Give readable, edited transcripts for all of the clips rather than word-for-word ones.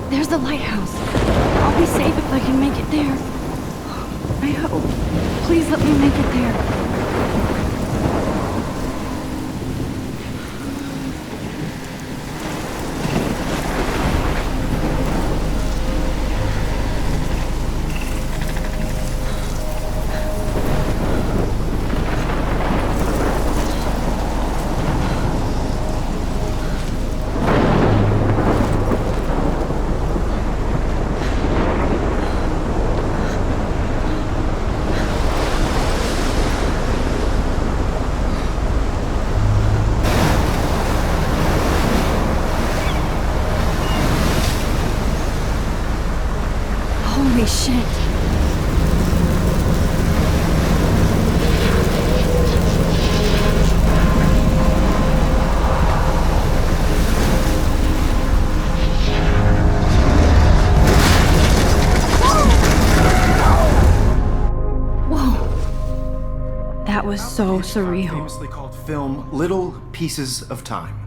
There's the lighthouse. I'll be safe if I can make it there. I hope. Please let me make it there. Holy shit. Whoa. That was so surreal. Famously called film Little Pieces of Time.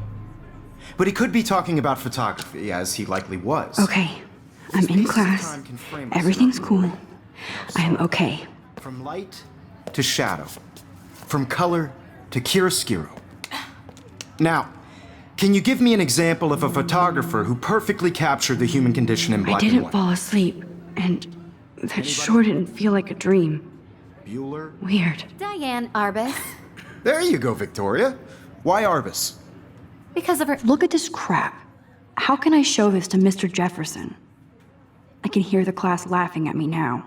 But he could be talking about photography, as he likely was. Okay. I'm in class. Everything's cool. I'm okay. From light to shadow. From color to chiaroscuro. Now, can you give me an example of a photographer who perfectly captured the human condition in black and I white? didn't fall asleep, and that sure didn't feel like a dream. Bueller? Weird. Diane Arbus. There you go, Victoria. Why Arbus? Because of her. Look at this crap. How can I show this to Mr. Jefferson? I can hear the class laughing at me now.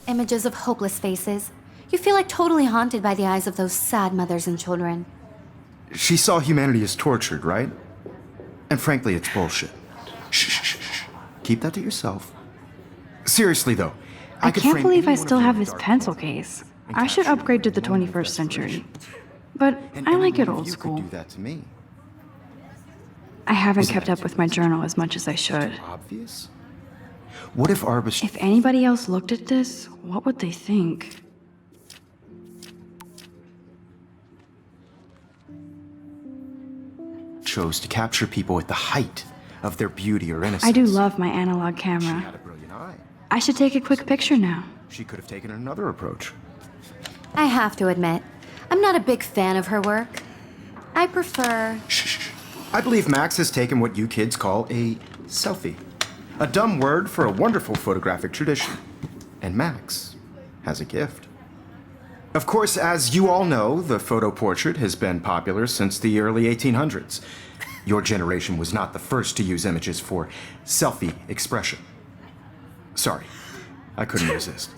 Images of hopeless faces. You feel like totally haunted by the eyes of those sad mothers and children. She saw humanity as tortured, right? And frankly, it's bullshit. Shh. Keep that to yourself. Seriously, though, I could can't frame believe any I one still of have your this dark pencil photos case. and I should capture upgrade to the one 21st century. desperation. But And I any like it one of old you school. could do that to me. I haven't Wasn't kept that up with my journal as much as I should. Obvious? What if Arbus If anybody else looked at this, what would they think? chose to capture people at the height of their beauty or innocence? I do love my analog She camera. had a brilliant eye. I should take a quick picture now. She could have taken another approach. I have to admit, I'm not a big fan of her work. I prefer. Shh. I believe Max has taken what you kids call a selfie. A dumb word for a wonderful photographic tradition. And Max has a gift. Of course, as you all know, the photo portrait has been popular since the early 1800s. Your generation was not the first to use images for selfie expression. Sorry, I couldn't resist.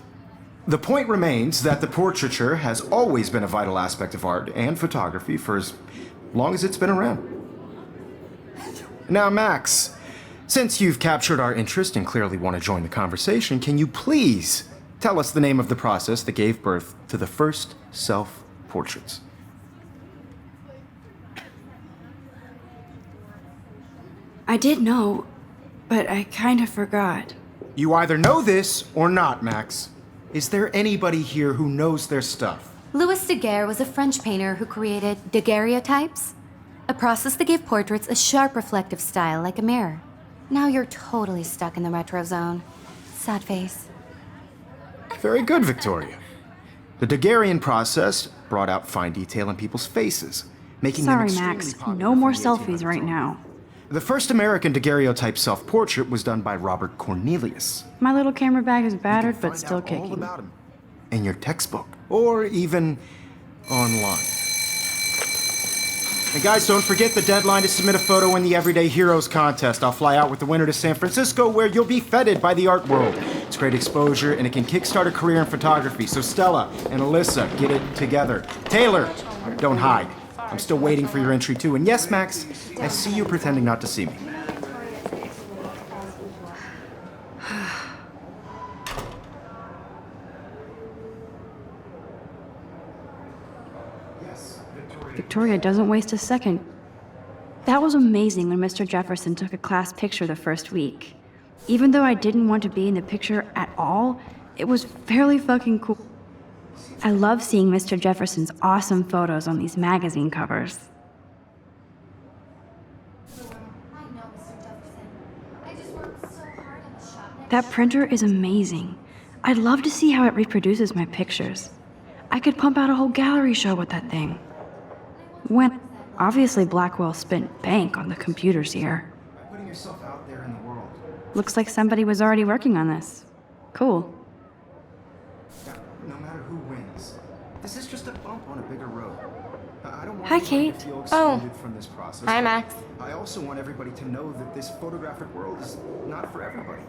The point remains that the portraiture has always been a vital aspect of art and photography for as long as it's been around. Now, Max, since you've captured our interest and clearly want to join the conversation, can you please tell us the name of the process that gave birth to the first self-portraits? I did know, but I kind of forgot. You either know this or not, Max. Is there anybody here who knows their stuff? Louis Daguerre was a French painter who created daguerreotypes, a process that gave portraits a sharp reflective style like a mirror. Now you're totally stuck in the retro zone. Sad face. Very good, Victoria. The Daguerrean process brought out fine detail in people's faces, making them Sorry, extremely Max. popular No more from the selfies right 1800s. now. The first American daguerreotype self-portrait was done by Robert Cornelius. My little camera bag is You battered, can but find still out all kicking. about him in your textbook, or even online. And guys, don't forget the deadline to submit a photo in the Everyday Heroes contest. I'll fly out with the winner to San Francisco, where you'll be feted by the art world. It's great exposure, and it can kickstart a career in photography. So Stella and Alyssa, get it together. Taylor, don't hide. I'm still waiting for your entry too. And yes, Max, I see you pretending not to see me. Victoria doesn't waste a second. That was amazing when Mr. Jefferson took a class picture the first week. Even though I didn't want to be in the picture at all, it was fairly fucking cool. I love seeing Mr. Jefferson's awesome photos on these magazine covers. I know That printer is amazing. I'd love to see how it reproduces my pictures. I could pump out a whole gallery show with that thing. Obviously Blackwell spent bank on the computers here. By putting yourself out there in the world. Looks like somebody was already working on this. Cool. Now, no matter who wins, this is just a bump on a bigger road. I don't want Hi, anybody Kate. to feel Oh. excluded from this process. Hi, but Max. I also want everybody to know that this photographic world is not for everybody.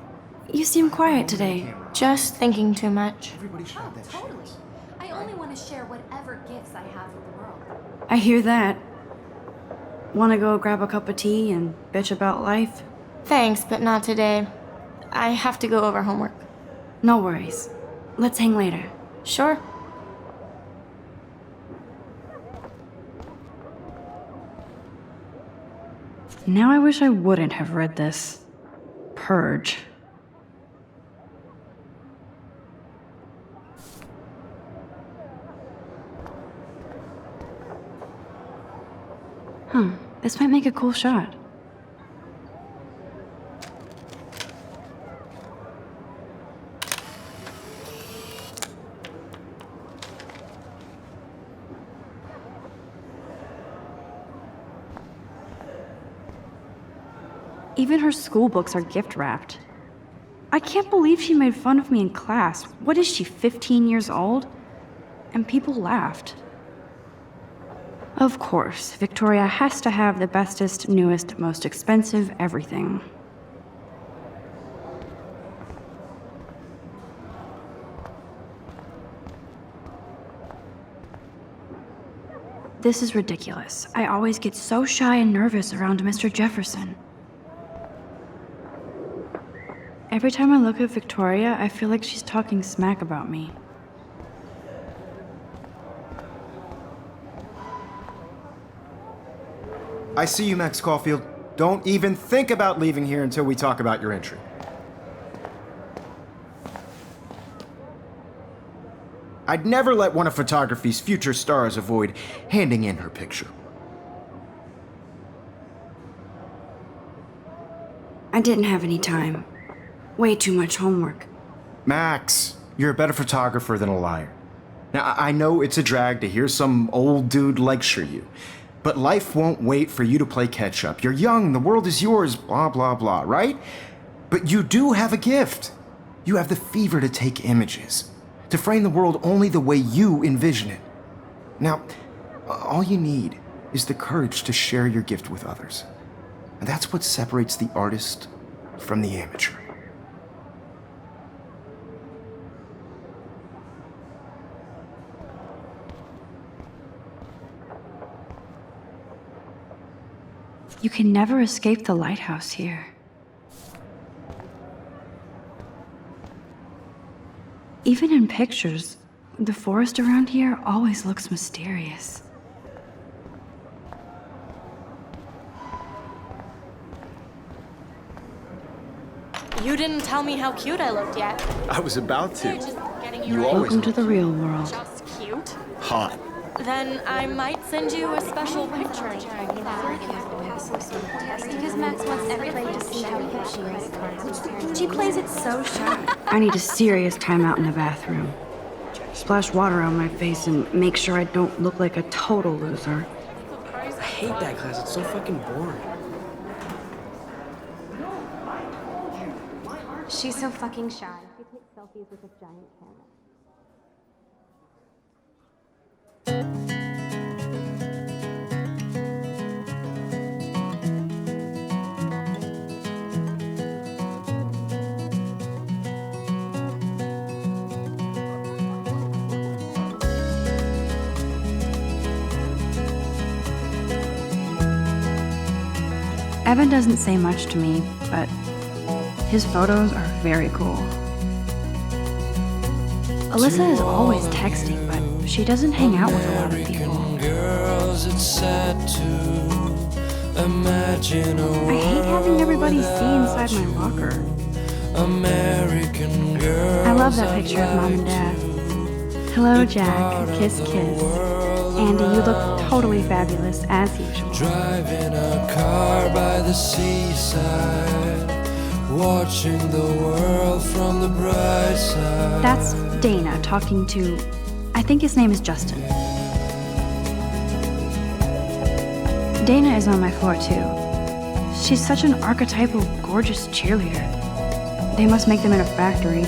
You seem quiet today. Just thinking too much. Everybody should have that chance. I only want to share whatever gifts I have with the world. I hear that. Wanna go grab a cup of tea and bitch about life? Thanks, but not today. I have to go over homework. No worries. Let's hang later. Sure. Now I wish I wouldn't have read this. Purge. This might make a cool shot. Even her school books are gift wrapped. I can't believe she made fun of me in class. What is she, 15 years old? And people laughed. Of course, Victoria has to have the bestest, newest, most expensive everything. This is ridiculous. I always get so shy and nervous around Mr. Jefferson. Every time I look at Victoria, I feel like she's talking smack about me. I see you, Max Caulfield. Don't even think about leaving here until we talk about your entry. I'd never let one of photography's future stars avoid handing in her picture. I didn't have any time. Way too much homework. Max, you're a better photographer than a liar. Now, I know it's a drag to hear some old dude lecture you, but life won't wait for you to play catch up. You're young, the world is yours, blah, blah, blah, right? But you do have a gift. You have the fever to take images, to frame the world only the way you envision it. Now, all you need is the courage to share your gift with others. And that's what separates the artist from the amateur. You can never escape the lighthouse here. Even in pictures, the forest around here always looks mysterious. You didn't tell me how cute I looked yet. I was about They're to. just getting You you right. always Welcome to the real world. Just cute. hot. Then I might send you a special picture. Because Max wants everybody to see how cute she is. She plays it so shy. I need a serious timeout in the bathroom. Splash water on my face and make sure I don't look like a total loser. I hate that class. It's so fucking boring. She's so fucking shy. She takes selfies with a giant camera. Evan doesn't say much to me, but his photos are very cool. Alyssa is always texting, but she doesn't hang out with a lot of people. Girls, it's sad to imagine a I hate having everybody see inside my locker. American girl. I love that picture of Mom and Dad. Hello, Jack. Kiss, kiss. Andy, you look totally fabulous, as usual. Driving a car by the seaside, watching the world from the bright side. That's Dana talking to, I think his name is Justin. Dana is on my floor too. She's such an archetypal, gorgeous cheerleader. They must make them in a factory.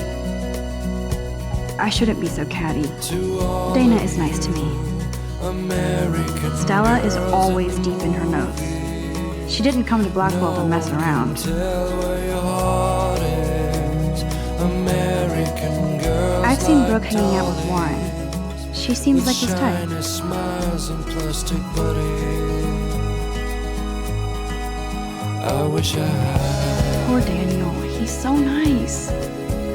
I shouldn't be so catty. Dana is nice to me. American Stella is always deep in her notes. She didn't come to Blackwell to mess around. tell where your heart is. American girls I've seen like Brooke hanging out with Warren. She seems like his type. shiny smiles and plastic buddies. I wish I had. Poor Daniel, he's so nice.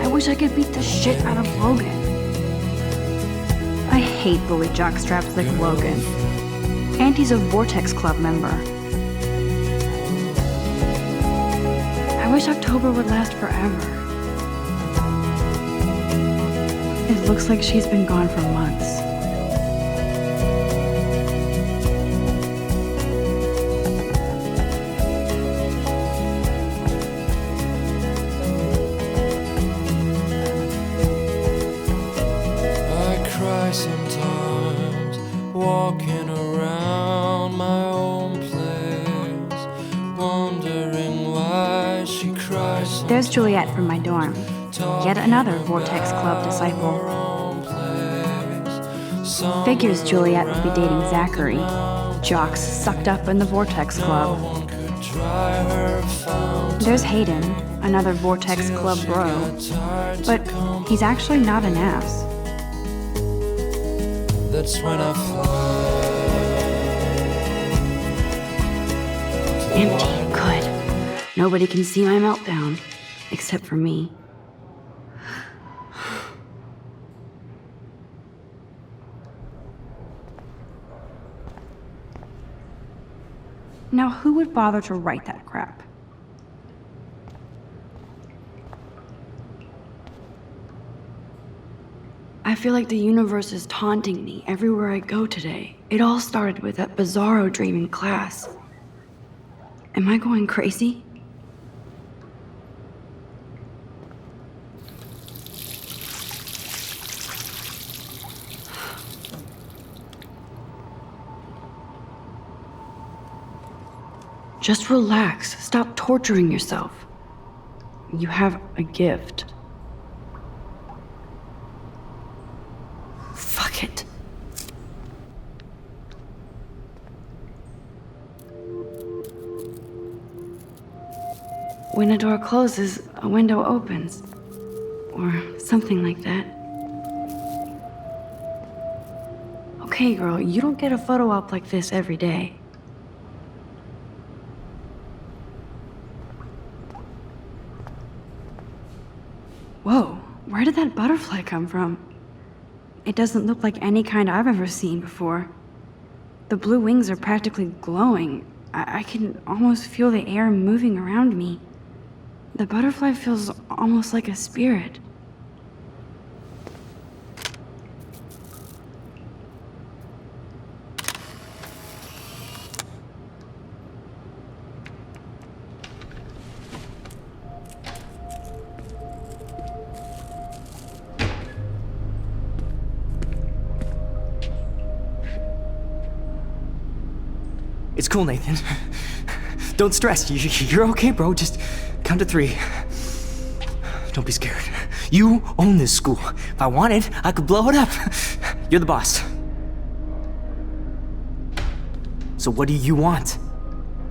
I wish I could beat the shit out of Logan. I hate bully jockstraps like Logan. And he's a Vortex Club member. I wish October would last forever. It looks like she's been gone for months. I cry sometimes, walking around my own place, wondering why she cries sometimes. There's Juliet from my dorm. Yet another Vortex Club disciple. Figures Juliet would be dating Zachary. Jocks sucked up in the Vortex Club. There's Hayden, another Vortex Club bro. But he's actually not an ass. That's when I fly. Empty, good. Nobody can see my meltdown, except for me. Now, who would bother to write that crap? I feel like the universe is taunting me everywhere I go today. It all started with that bizarro dream in class. Am I going crazy? Just relax. Stop torturing yourself. You have a gift. Fuck it. When a door closes, a window opens. Or something like that. Okay, girl, you don't get a photo op like this every day. Whoa, where did that butterfly come from? It doesn't look like any kind I've ever seen before. The blue wings are practically glowing. I can almost feel the air moving around me. The butterfly feels almost like a spirit. It's cool, Nathan. Don't stress. You're okay, bro. Just count to 3. Don't be scared. You own this school. If I wanted, I could blow it up. You're the boss. So what do you want?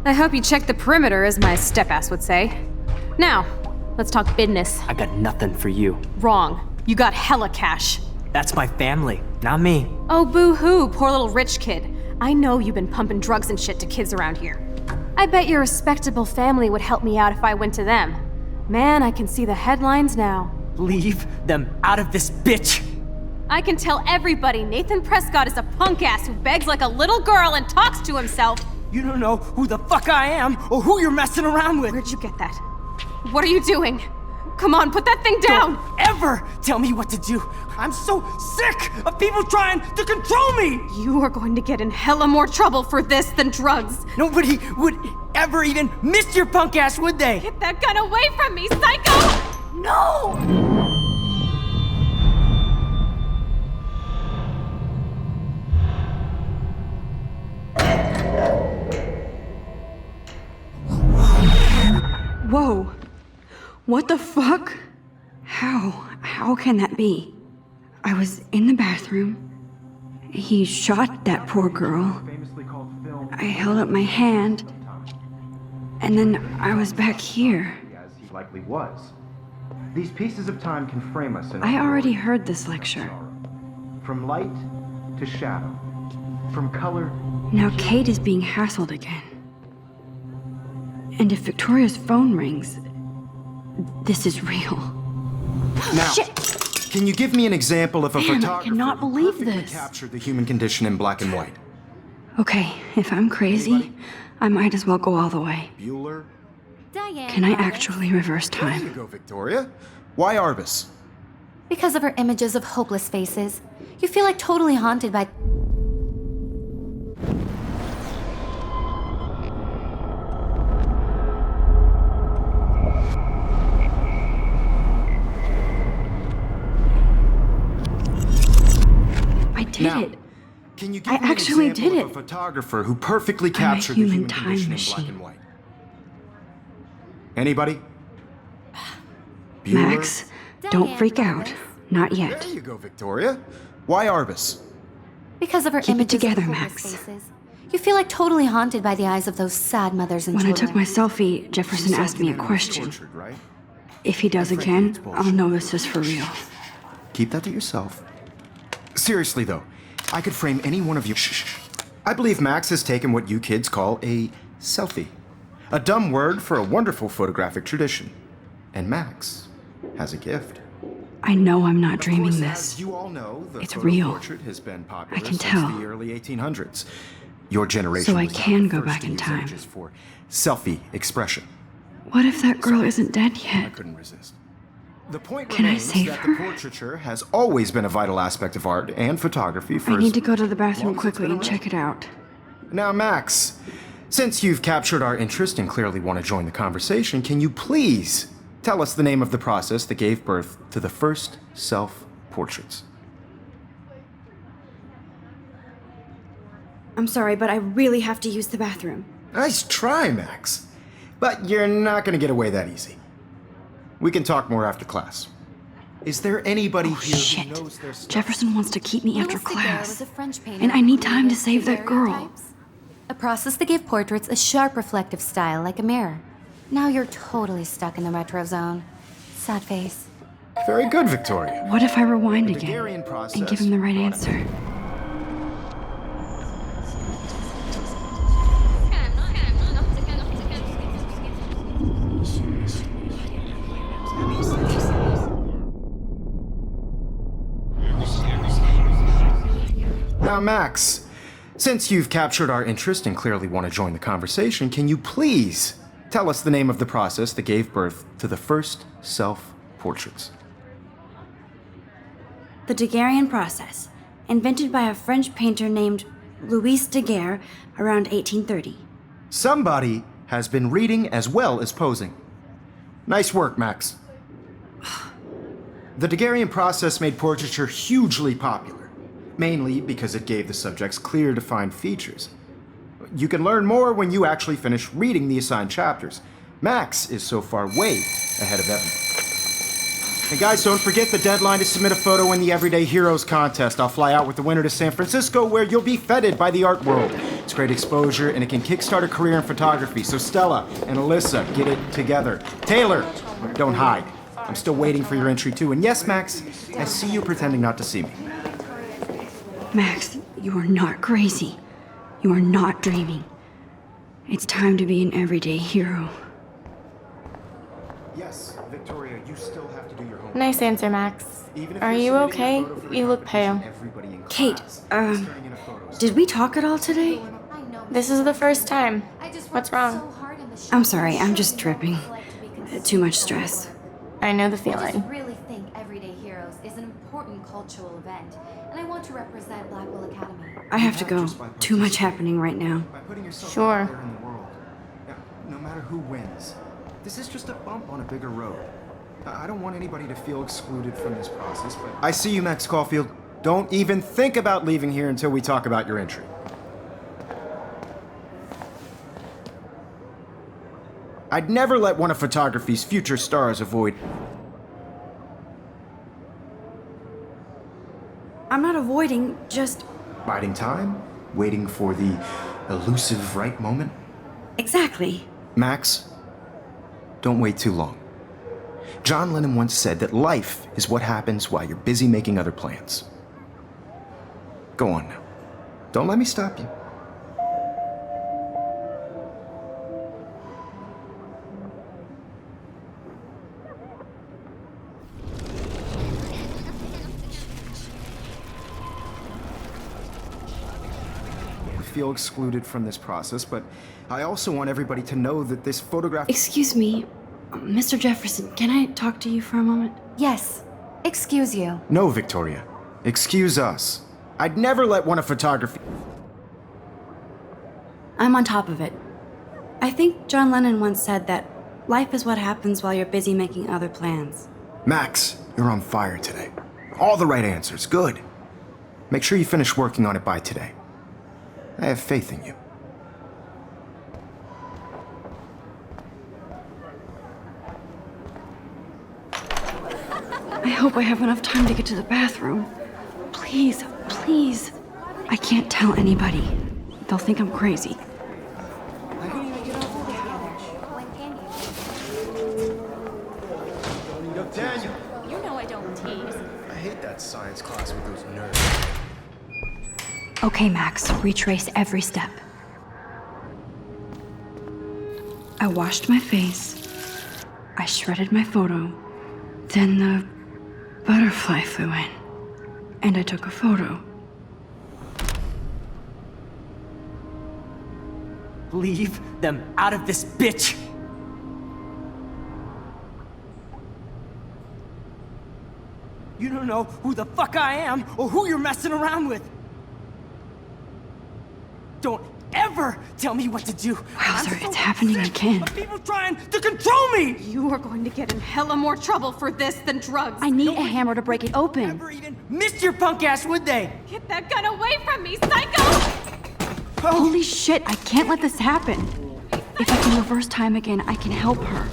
I hope you check the perimeter, as my step-ass would say. Now, let's talk business. I got nothing for you. Wrong. You got hella cash. That's my family, not me. Oh, boo-hoo, poor little rich kid. I know you've been pumping drugs and shit to kids around here. I bet your respectable family would help me out if I went to them. Man, I can see the headlines now. Leave them out of this bitch! I can tell everybody Nathan Prescott is a punk ass who begs like a little girl and talks to himself. You don't know who the fuck I am or who you're messing around with. Where'd you get that? What are you doing? Come on, put that thing down! Don't ever tell me what to do. I'm so sick of people trying to control me. You are going to get in hella more trouble for this than drugs. Nobody would ever even missed your punk ass, would they? Get that gun away from me, psycho! No! Whoa. What the fuck? How can that be? I was in the bathroom. He shot that poor girl. I held up my hand. And then I was back here. As he likely was. These pieces of time can frame us in I already heard this lecture. from light to shadow, from color. Now Kate is being hassled again. And if Victoria's phone rings, this is real. Now, Shit! can you give me an example of a Man, I photographer cannot who believe perfectly this. captured the human condition in black and white? Okay, if I'm crazy, I might as well go all the way. Bueller? Diane. Can I Roberts. actually reverse There you time? go, Victoria. Why Arbus? Because of her images of hopeless faces, you feel like totally haunted by. I did Now, it. Can you give I me an actually example did of it. a photographer who perfectly I'm a captured the human human time condition in black machine. and white? Anybody? Bueller? Max, don't freak out. Not yet. There you go, Victoria. Why Arbus? Because of her Keep it images together, of Max. hopeless faces, you feel like totally haunted by the eyes of those sad mothers and When I children. took my selfie, Jefferson asked me a question. Tortured, right? If he does again, I'll know this is for real. Keep that to yourself. Seriously, though, I could frame any one of you. Shh. I believe Max has taken what you kids call a selfie. A dumb word for a wonderful photographic tradition. And Max has a gift. I know I'm not Of dreaming course, this. as you all know, the It's photo real. portrait has been popular I can since tell. the early 1800s. Your generation So I was not can the go first back to in use time. images for selfie expression. What if that girl isn't dead I yet? couldn't resist. The point Can I remains save that her? the portraiture has always been a vital aspect of art and photography for I as need to go to the bathroom long as it's quickly been and check it out. Now, Max, since you've captured our interest and clearly want to join the conversation, can you please tell us the name of the process that gave birth to the first self-portraits? I'm sorry, but I really have to use the bathroom. Nice try, Max. But you're not going to get away that easy. We can talk more after class. Is there anybody Oh, here shit. who knows their stuff? Jefferson wants to keep me after Louis Daguerre class. was a French painter And I who need time to created save that girl. daguerreotypes, a process that gave portraits a sharp reflective style like a mirror. Now you're totally stuck in the retro zone. Sad face. Very good, Victoria. What if I rewind The again Daguerrean process and give him the right brought answer? Now, Max, since you've captured our interest and clearly want to join the conversation, can you please tell us the name of the process that gave birth to the first self-portraits? The Daguerrean process, invented by a French painter named Louis Daguerre around 1830. Somebody has been reading as well as posing. Nice work, Max. The Daguerrean process made portraiture hugely popular, mainly because it gave the subjects clear, defined features. You can learn more when you actually finish reading the assigned chapters. Max is so far way ahead of everyone. And guys, don't forget the deadline to submit a photo in the Everyday Heroes contest. I'll fly out with the winner to San Francisco, where you'll be feted by the art world. It's great exposure, and it can kickstart a career in photography. So Stella and Alyssa, get it together. Taylor, don't hide. I'm still waiting for your entry too. And yes, Max, I see you pretending not to see me. Max, you are not crazy. You are not dreaming. It's time to be an everyday hero. Yes, Victoria, you still have to do your homework. Nice answer, Max. Even if Are you're you submitting a okay? photo for the You look competition, pale. everybody in Kate, class is turning in a photo. Did we talk at all today? This is the first time. What's wrong? I'm sorry, I'm just tripping. Too much stress. I know the I feeling. just really think Everyday Heroes is an important cultural event, and I want to represent Blackwell Academy. I have to go. Too much happening right now. By putting yourself Sure. out there in the world. Now, matter who wins. This is just a bump on a bigger road. I don't want anybody to feel excluded from this process, but... I see you, Max Caulfield. Don't even think about leaving here until we talk about your entry. I'd never let one of photography's future stars avoid... I'm not avoiding, just... biding time? Waiting for the elusive right moment? Exactly. Max, don't wait too long. John Lennon once said that life is what happens while you're busy making other plans. Go on now. Don't let me stop you. Feel excluded from this process, but I also want everybody to know that this photograph... Excuse me, Mr. Jefferson, can I talk to you for a moment? Yes. Excuse you. No, Victoria. Excuse us. I'd never let one of photography... I'm on top of it. I think John Lennon once said that life is what happens while you're busy making other plans. Max, you're on fire today. All the right answers. Good. Make sure you finish working on it by today. I have faith in you. I hope I have enough time to get to the bathroom. Please, please. I can't tell anybody. They'll think I'm crazy. Daniel! You know I don't tease. I hate that science class with those nerds. Okay, Max, retrace every step. I washed my face. I shredded my photo. Then the butterfly flew in. And I took a photo. Leave them out of this bitch! You don't know who the fuck I am or who you're messing around with. Don't ever tell me what to do. Wowzer, I'm it's happening sick again. of people trying to control me. You are going to get in hella more trouble for this than drugs. I need a hammer to break it open. Never even missed your punk ass, would they? Get that gun away from me, psycho! Holy shit, I can't let this happen. If I can reverse time again, I can help her.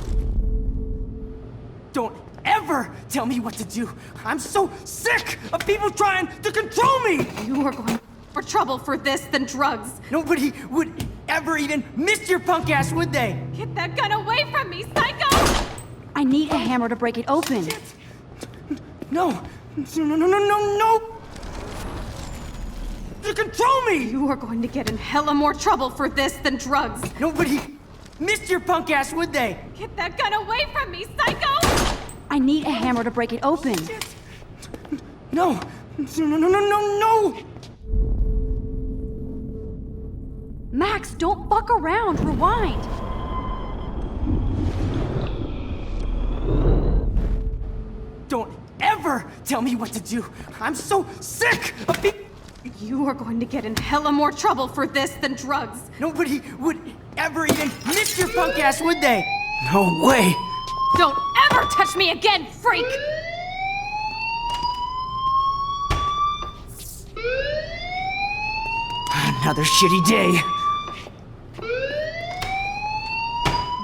Don't ever tell me what to do. I'm so sick of people trying to control me. You are going more trouble for this than drugs. Nobody would ever even miss your punk ass, would they? Get that gun away from me, psycho! I need a hammer to break it open. No. No, no, no, no, no, no! To control me! You are going to get in hella more trouble for this than drugs. Nobody missed your punk ass, would they? Get that gun away from me, psycho! I need a hammer to break it open. No. No, no, no, no, no, no! Max, don't fuck around. Rewind. Don't ever tell me what to do. I'm so sick of people. You are going to get in hella more trouble for this than drugs. Nobody would ever even miss your punk ass, would they? No way. Don't ever touch me again, freak! Another shitty day.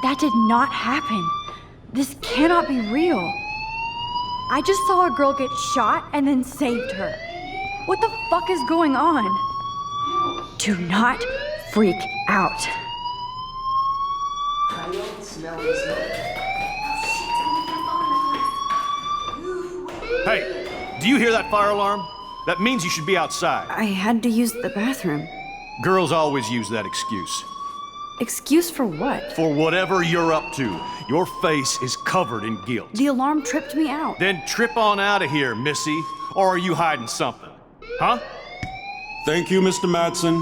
That did not happen. This cannot be real. I just saw a girl get shot and then saved her. What the fuck is going on? Do not freak out. Hey, do you hear that fire alarm? That means you should be outside. I had to use the bathroom. Girls always use that excuse. Excuse for what? For whatever you're up to, your face is covered in guilt. The alarm tripped me out. Then trip on out of here, Missy. Or are you hiding something? Huh? Thank you, Mr. Madsen.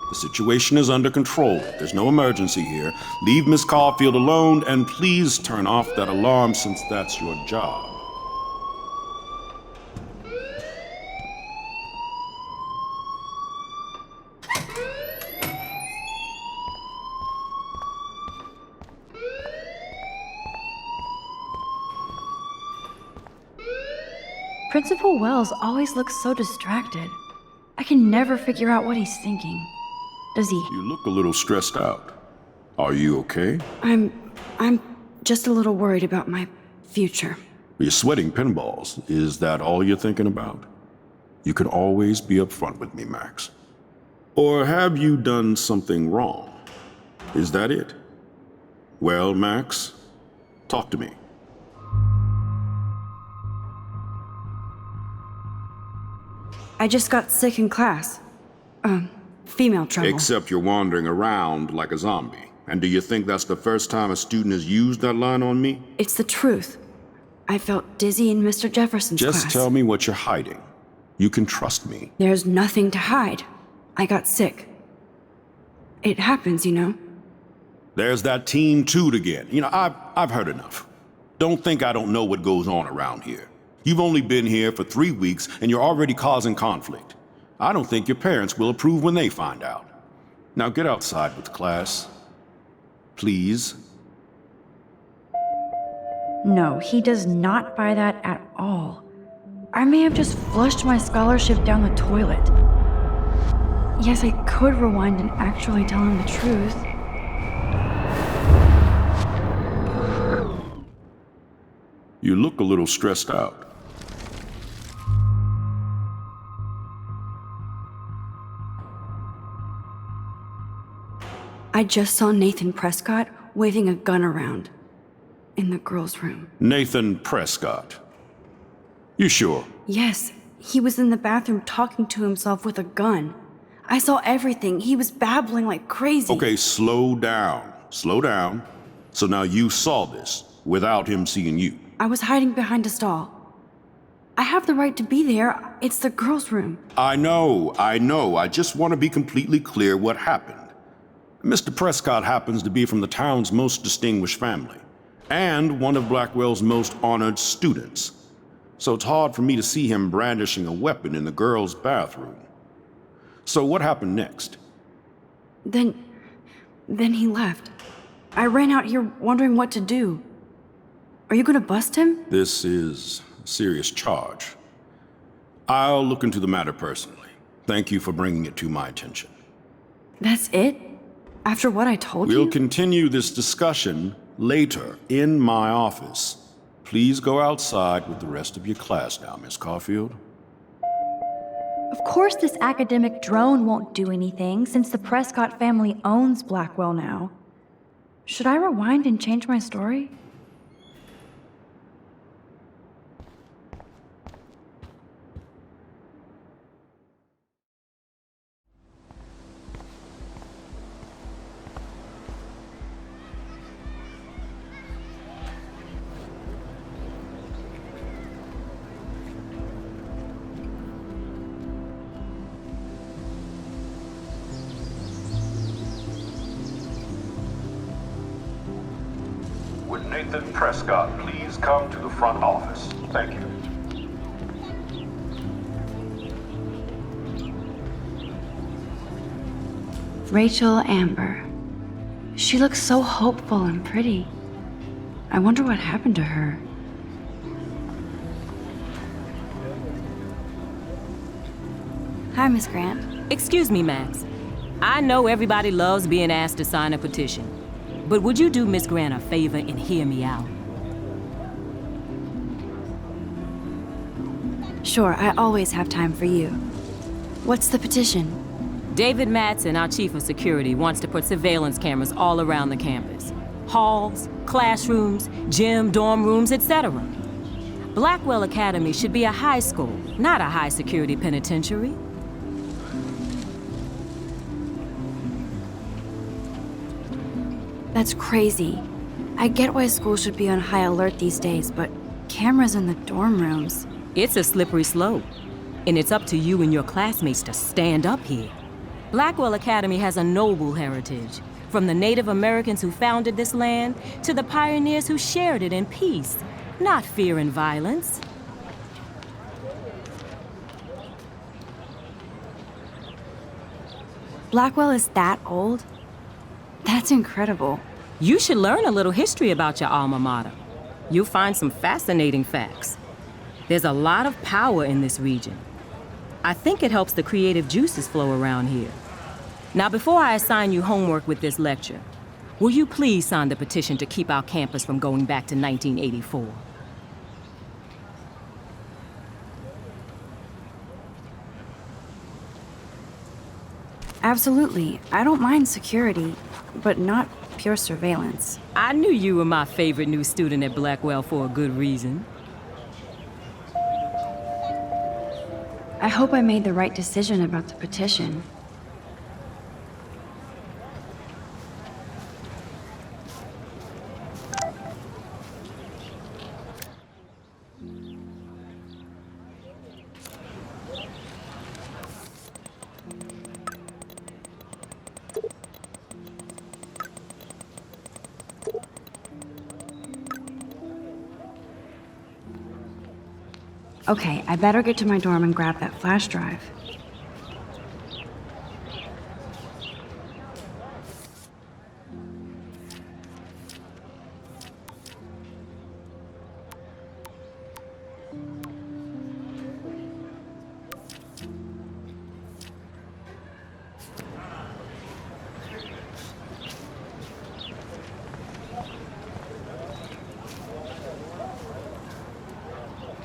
The situation is under control. There's no emergency here. Leave Miss Caulfield alone, and please turn off that alarm since that's your job. Principal Wells always looks so distracted. I can never figure out what he's thinking. Does he? You look a little stressed out. Are you okay? I'm just a little worried about my future. You're sweating pinballs. Is that all you're thinking about? You can always be upfront with me, Max. Or have you done something wrong? Is that it? Well, Max, talk to me. I just got sick in class. Female trouble. Except you're wandering around like a zombie. And do you think that's the first time a student has used that line on me? It's the truth. I felt dizzy in Mr. Jefferson's class. Just tell me what you're hiding. You can trust me. There's nothing to hide. I got sick. It happens, you know. There's that teen toot again. You know, I've heard enough. Don't think I don't know what goes on around here. You've only been here for 3 weeks and you're already causing conflict. I don't think your parents will approve when they find out. Now get outside with class. Please. No, he does not buy that at all. I may have just flushed my scholarship down the toilet. Yes, I could rewind and actually tell him the truth. You look a little stressed out. I just saw Nathan Prescott waving a gun around in the girls' room. Nathan Prescott. You sure? Yes, he was in the bathroom talking to himself with a gun. I saw everything. He was babbling like crazy. Okay, slow down. Slow down. So now you saw this without him seeing you. I was hiding behind a stall. I have the right to be there. It's the girls' room. I know. I just want to be completely clear what happened. Mr. Prescott happens to be from the town's most distinguished family, and one of Blackwell's most honored students. So it's hard for me to see him brandishing a weapon in the girls' bathroom. So what happened next? Then he left. I ran out here wondering what to do. Are you gonna bust him? This is a serious charge. I'll look into the matter personally. Thank you for bringing it to my attention. That's it? After what I told you? We'll continue this discussion later in my office. Please go outside with the rest of your class now, Miss Caulfield. Of course this academic drone won't do anything since the Prescott family owns Blackwell now. Should I rewind and change my story? Would Nathan Prescott please come to the front office? Thank you. Rachel Amber. She looks so hopeful and pretty. I wonder what happened to her. Hi, Miss Grant. Excuse me, Max. I know everybody loves being asked to sign a petition, but would you do Miss Grant a favor and hear me out? Sure, I always have time for you. What's the petition? David Madsen, our chief of security, wants to put surveillance cameras all around the campus. Halls, classrooms, gym, dorm rooms, etc. Blackwell Academy should be a high school, not a high-security penitentiary. That's crazy. I get why schools should be on high alert these days, but cameras in the dorm rooms. It's a slippery slope, and it's up to you and your classmates to stand up here. Blackwell Academy has a noble heritage, from the Native Americans who founded this land to the pioneers who shared it in peace, not fear and violence. Blackwell is that old? That's incredible. You should learn a little history about your alma mater. You'll find some fascinating facts. There's a lot of power in this region. I think it helps the creative juices flow around here. Now, before I assign you homework with this lecture, will you please sign the petition to keep our campus from going back to 1984? Absolutely. I don't mind security, but not pure surveillance. I knew you were my favorite new student at Blackwell for a good reason. I hope I made the right decision about the petition. Okay, I better get to my dorm and grab that flash drive.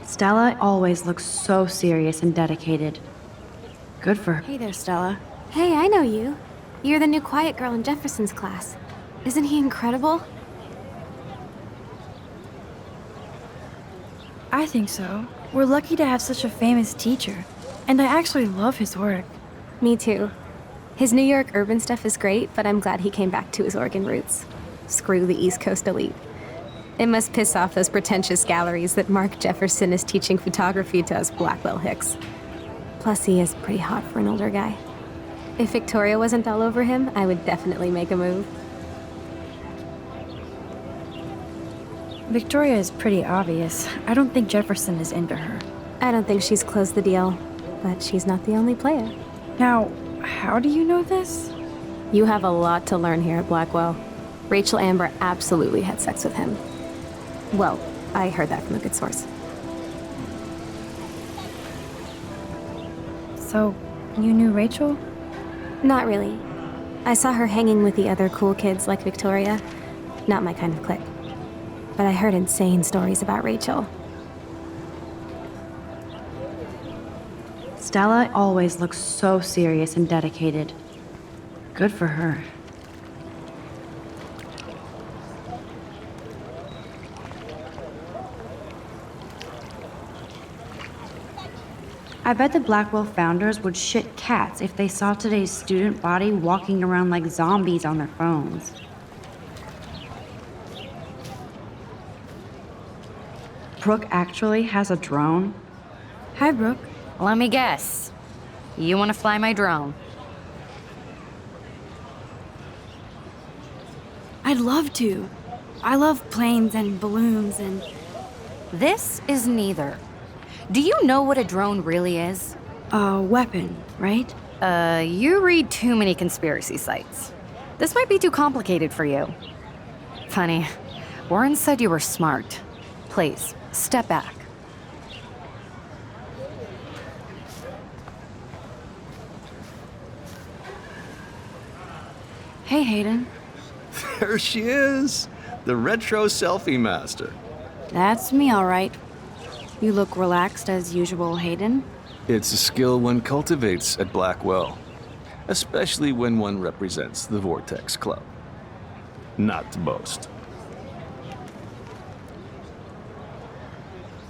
Stella always looks so serious and dedicated. Good for her. Hey there, Stella. Hey, I know you. You're the new quiet girl in Jefferson's class. Isn't he incredible? I think so. We're lucky to have such a famous teacher. And I actually love his work. Me too. His New York urban stuff is great, but I'm glad he came back to his Oregon roots. Screw the East Coast elite. It must piss off those pretentious galleries that Mark Jefferson is teaching photography to us Blackwell hicks. Plus, he is pretty hot for an older guy. If Victoria wasn't all over him, I would definitely make a move. Victoria is pretty obvious. I don't think Jefferson is into her. I don't think she's closed the deal, but she's not the only player. Now, how do you know this? You have a lot to learn here at Blackwell. Rachel Amber absolutely had sex with him. Well, I heard that from a good source. So, you knew Rachel? Not really. I saw her hanging with the other cool kids like Victoria. Not my kind of clique. But I heard insane stories about Rachel. Stella always looks so serious and dedicated. Good for her. I bet the Blackwell founders would shit cats if they saw today's student body walking around like zombies on their phones. Brooke actually has a drone? Hi, Brooke. Let me guess. You want to fly my drone? I'd love to. I love planes and balloons and... This is neither. Do you know what a drone really is? A weapon, right? You read too many conspiracy sites. This might be too complicated for you. Funny, Warren said you were smart. Please, step back. Hey, Hayden. There she is, the retro selfie master. That's me, all right. You look relaxed as usual, Hayden. It's a skill one cultivates at Blackwell, especially when one represents the Vortex Club. Not to boast.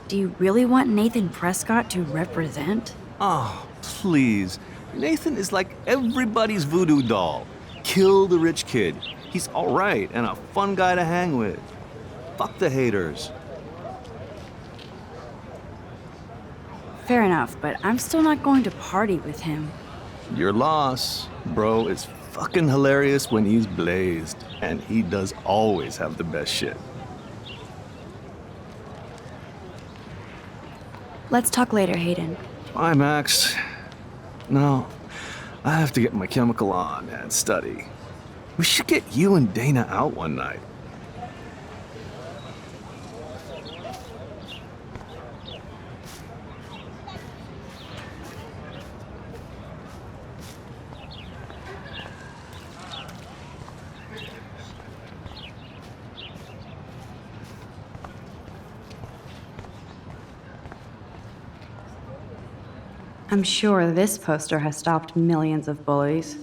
Do you really want Nathan Prescott to represent? Oh, please. Nathan is like everybody's voodoo doll. Kill the rich kid. He's all right and a fun guy to hang with. Fuck the haters. Fair enough, but I'm still not going to party with him. Your loss. Bro is fucking hilarious when he's blazed, and he does always have the best shit. Let's talk later, Hayden. Bye, Max. No, I have to get my chemical on and study. We should get you and Dana out one night. I'm sure this poster has stopped millions of bullies.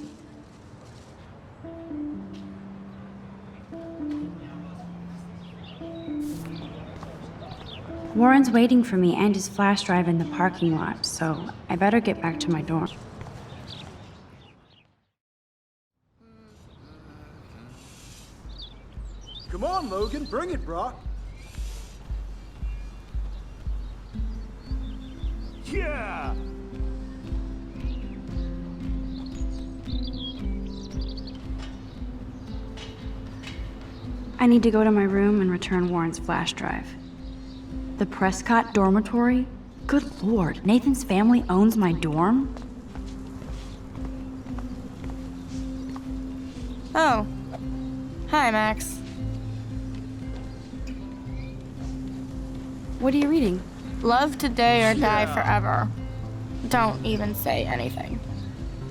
Warren's waiting for me and his flash drive in the parking lot, so I better get back to my dorm. Come on, Logan, bring it, brah. Yeah! I need to go to my room and return Warren's flash drive. The Prescott dormitory? Good lord, Nathan's family owns my dorm? Oh. Hi, Max. What are you reading? Love today or die forever. Don't even say anything.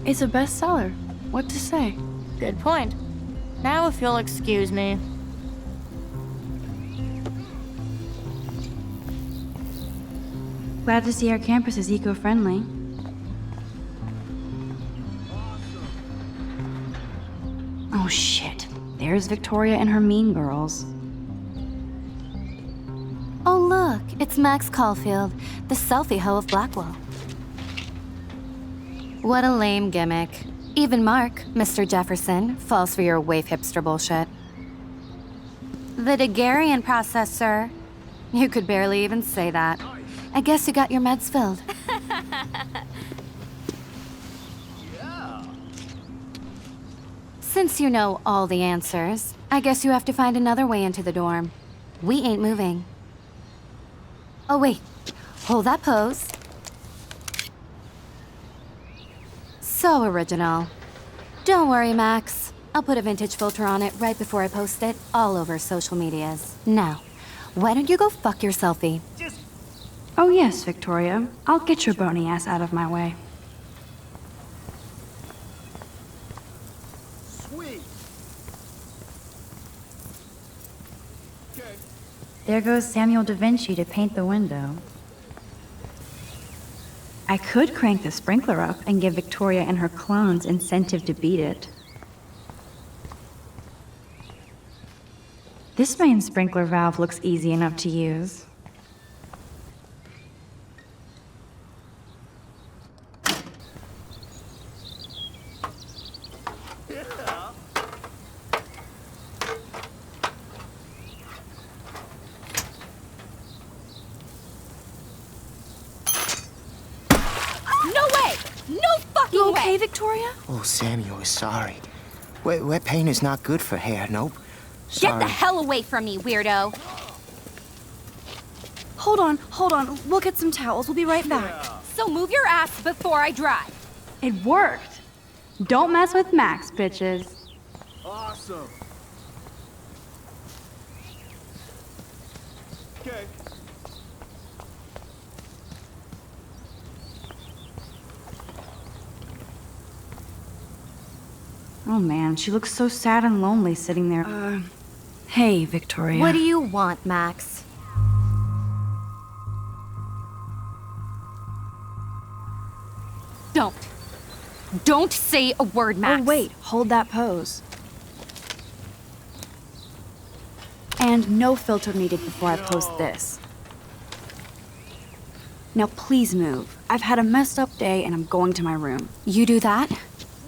It's a bestseller. What to say? Good point. Now if you'll excuse me. Glad to see our campus is eco-friendly. Oh shit. There's Victoria and her mean girls. Oh, look, it's Max Caulfield, the selfie hoe of Blackwell. What a lame gimmick. Even Mark, Mr. Jefferson, falls for your wave hipster bullshit. The Daguerrean process, sir. You could barely even say that. I guess you got your meds filled. Since you know all the answers, I guess you have to find another way into the dorm. We ain't moving. Oh, wait. Hold that pose. So original. Don't worry, Max. I'll put a vintage filter on it right before I post it all over social medias. Now, why don't you go fuck your selfie? Oh yes, Victoria. I'll get your bony ass out of my way. Sweet. Okay. There goes Samuel da Vinci to paint the window. I could crank the sprinkler up and give Victoria and her clones incentive to beat it. This main sprinkler valve looks easy enough to use. Okay, Victoria? Oh, Samuel is sorry. Wet paint is not good for hair, nope. Get the hell away from me, weirdo! Hold on. We'll get some towels. We'll be right back. So move your ass before I drive. It worked. Don't mess with Max, bitches. Awesome. Okay. Oh man, she looks so sad and lonely sitting there. Hey, Victoria. What do you want, Max? Don't say a word, Max. Oh wait, hold that pose. And no filter needed before I post this. Now please move. I've had a messed up day and I'm going to my room. You do that?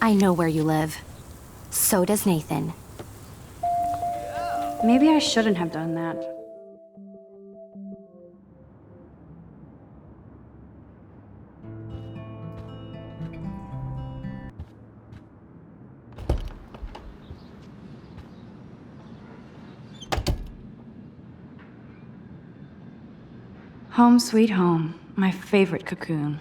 I know where you live. So does Nathan. Maybe I shouldn't have done that. Home sweet home, my favorite cocoon.